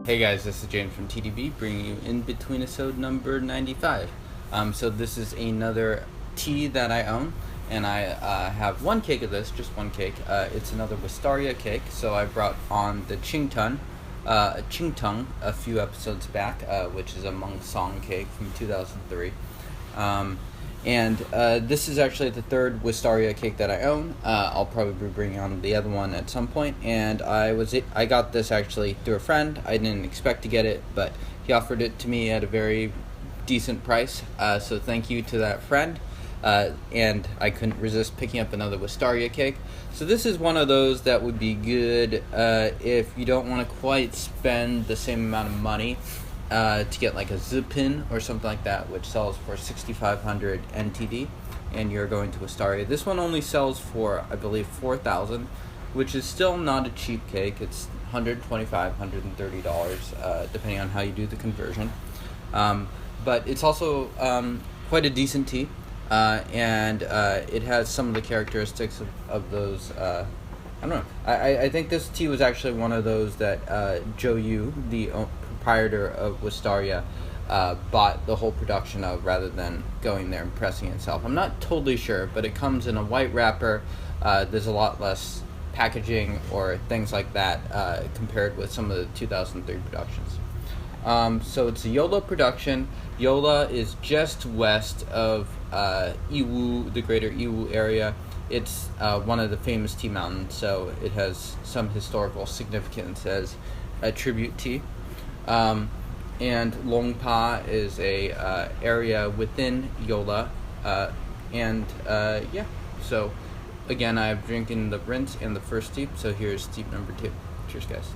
Hey guys, this is James from TeaDB bringing you InBetweenIsode number 95. So this is another tea that I own, and I have one cake of this, just one cake. It's another Wistaria cake, so I brought on the Chingtung a few episodes back, which is a monk song cake from 2003. This is actually the third Wistaria cake that I own. I'll probably be bringing on the other one at some point, and I got this actually through a friend. I didn't expect to get it, but he offered it to me at a very decent price, so thank you to that friend. And I couldn't resist picking up another Wistaria cake. So this is one of those that would be good if you don't want to quite spend the same amount of money to get like a Zipin or something like that, which sells for 6,500 NTD, and you're going to Wistaria. This one only sells for, I believe, 4,000, which is still not a cheap cake. It's $125, $130, depending on how you do the conversion. But it's also quite a decent tea, and it has some of the characteristics of those. I don't know. I think this tea was actually one of those that Youle, the proprietor of Wistaria, bought the whole production of, rather than going there and pressing it himself. I'm not totally sure, but it comes in a white wrapper. There's a lot less packaging or things like that compared with some of the 2003 productions. So it's a Youle production. Youle is just west of Youle, the greater Youle area. It's one of the famous tea mountains, so it has some historical significance as a tribute tea. And Longpa is a area within Youle, yeah. So again, I'm drinking the rinse and the first steep. So here's steep number 2. Cheers, guys.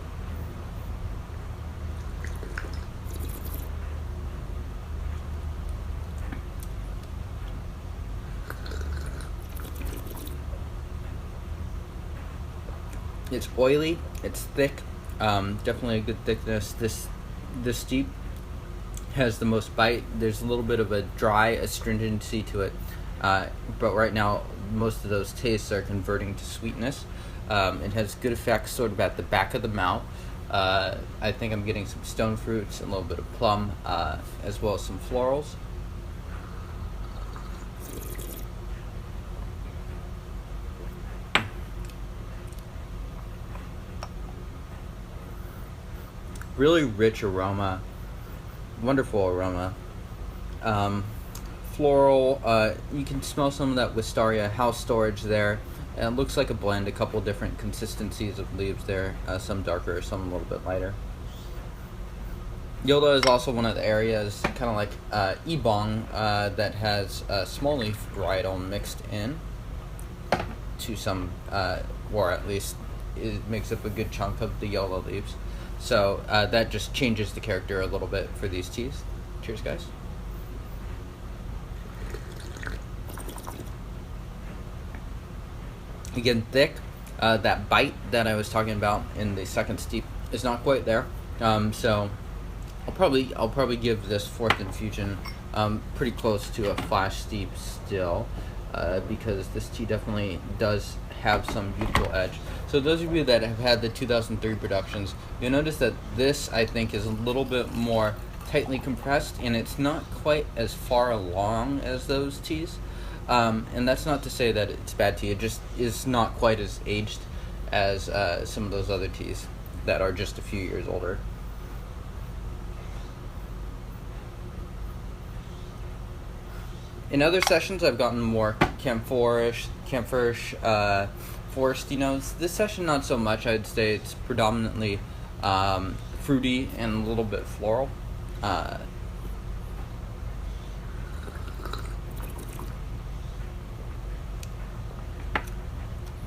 It's oily, it's thick, definitely a good thickness. This steep has the most bite. There's a little bit of a dry astringency to it, but right now most of those tastes are converting to sweetness. It has good effects sort of at the back of the mouth. I think I'm getting some stone fruits, a little bit of plum, as well as some florals. Really rich aroma, wonderful aroma, floral. You can smell some of that Wistaria house storage there, and it looks like a blend, a couple different consistencies of leaves there, some darker, some a little bit lighter. Youle is also one of the areas, kind of like Ebong, that has small leaf varietal mixed in to some, or at least it makes up a good chunk of the Youle leaves. So that just changes the character a little bit for these teas. Cheers, guys. Again, thick. That bite that I was talking about in the second steep is not quite there. So I'll probably give this fourth infusion pretty close to a flash steep still, because this tea definitely does have some beautiful edge. So those of you that have had the 2003 productions, you'll notice that this, I think, is a little bit more tightly compressed, and it's not quite as far along as those teas. And that's not to say that it's bad tea, it just is not quite as aged as some of those other teas that are just a few years older. In other sessions, I've gotten more camphorish, foresty notes. This session, not so much. I'd say it's predominantly fruity and a little bit floral.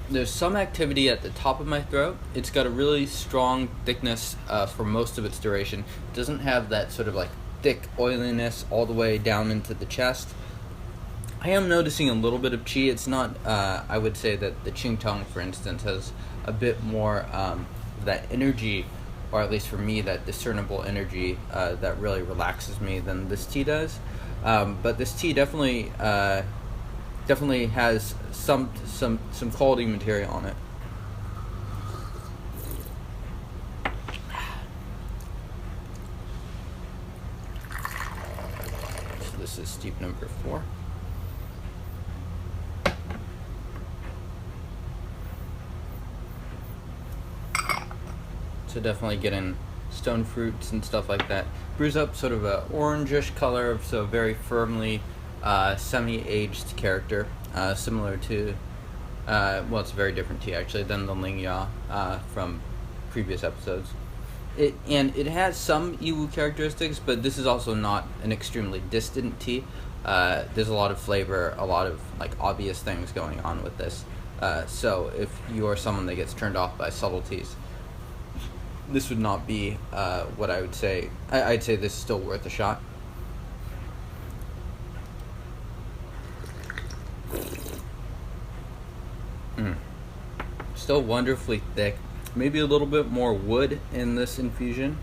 There's some activity at the top of my throat. It's got a really strong thickness for most of its duration. It doesn't have that sort of like thick oiliness all the way down into the chest. I am noticing a little bit of chi. It's not, I would say that the Chingtung, for instance, has a bit more that energy, or at least for me, that discernible energy that really relaxes me than this tea does. But this tea definitely has some quality material on it. this is steep number 4. So definitely getting stone fruits and stuff like that. Brews up sort of a orangish color, so very firmly semi-aged character, similar to, well, it's a very different tea actually than the Lingya from previous episodes. It has some Youle characteristics, but this is also not an extremely distant tea. There's a lot of flavor, a lot of like obvious things going on with this. So if you are someone that gets turned off by subtleties, this would not be what I would say. I'd say this is still worth a shot. Still wonderfully thick. Maybe a little bit more wood in this infusion.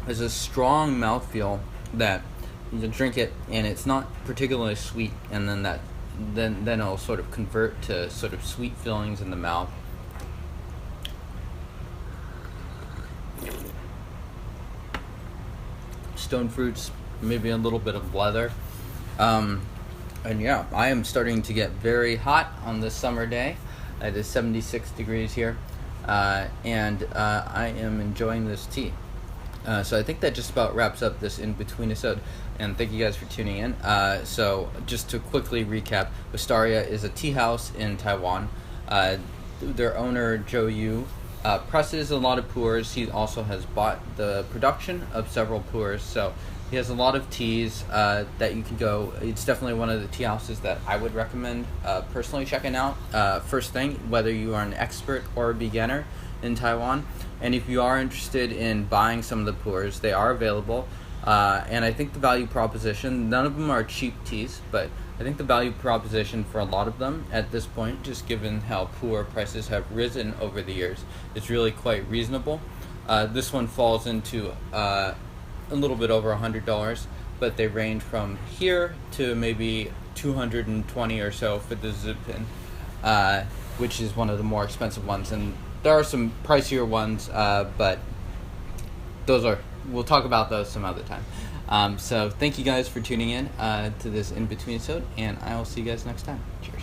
There's a strong mouthfeel that you drink it and it's not particularly sweet, and then it'll sort of convert to sort of sweet fillings in the mouth. Stone fruits, maybe a little bit of leather. And yeah, I am starting to get very hot on this summer day. It is 76 degrees here, and I am enjoying this tea. So I think that just about wraps up this InBetweenIsode, and thank you guys for tuning in. So just to quickly recap, WIstaria is a tea house in Taiwan. Their owner, Youle, presses a lot of pu'erhs. He also has bought the production of several pu'erhs, so he has a lot of teas that you can go. It's definitely one of the tea houses that I would recommend personally checking out. First thing, whether you are an expert or a beginner in Taiwan, and if you are interested in buying some of the pu'erhs, they are available. And I think the value proposition, none of them are cheap teas, but I think the value proposition for a lot of them at this point, just given how pu'erh prices have risen over the years, is really quite reasonable. This one falls into a little bit over $100, but they range from here to maybe $220 or so for the Zipin, which is one of the more expensive ones. And there are some pricier ones, but we'll talk about those some other time. So thank you guys for tuning in to this InBetweenIsode, and I will see you guys next time. Cheers.